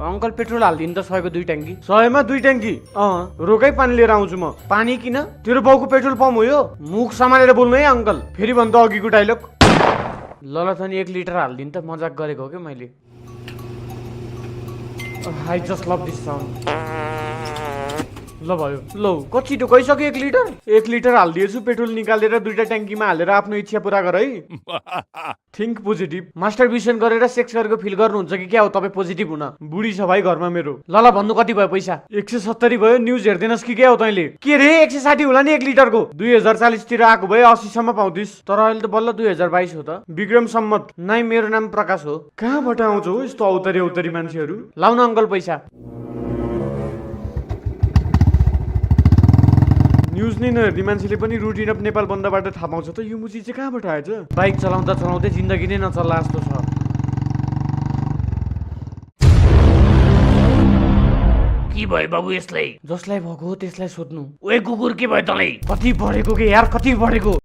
uncle petrol हालिदिनु त 100 को 2 ट्याङ्की 100 मा 2 ट्याङ्की रोकै पानी लिएर आउँछु म पानी किन तेरो बाउको पेट्रोल पम्प हो यो मुख सम्हालेर बोल्नु है अंकल फेरि भन्दा अघिको डायलग ल ल थनी 1 लिटर हालिदिनु त मजाक गरेको हो के मैले I just love this sound ल भयो ल कति तो गइसक्यो 1 लिटर 1 लिटर हालिदिएछु पेट्रोल निकालेर दुईटा ट्याङ्कीमा हालेर आफ्नो इच्छा पूरा गर है थिंक पोजिटिभ मास्टर विजन गरेर सेक्स गरेको फिल गर्नुहुन्छ कि क्या हो तपाईँ पोजिटिभ हुन बुढी छ भाइ घरमा मेरो ल ल भन्नु कति भयो पैसा 170 भयो न्युज हेर्दैनस् कि क्या हो तैँले के रे 160 होला नि 1 लिटरको 2040 तिर आएको भए 80 सम्म पाउँदिस् तर अहिले त बल्ल 2022 हो त विक्रम सम्मत नाइ मेरो नाम प्रकाश हो कहाँबाट आउँछ हो यस्तो औतरी मान्छेहरू लाउन अंकल पैसा न्युज नै नहेर्ने मान्छेले पनि रुटिन अफ नेपाल बन्दबाट थाहा पाउँछ त यो मुची चाहिँ कहाँबाट आएछ बाइक चलाउँदा चलाउँदै जिन्दगी नै नचल्ला जस्तो छ के भयो बाबु यसलाई जसलाई भएको हो त्यसलाई सोध्नु ओए कुकुर के भयो तँलाई कति बढेको के यार कति बढेको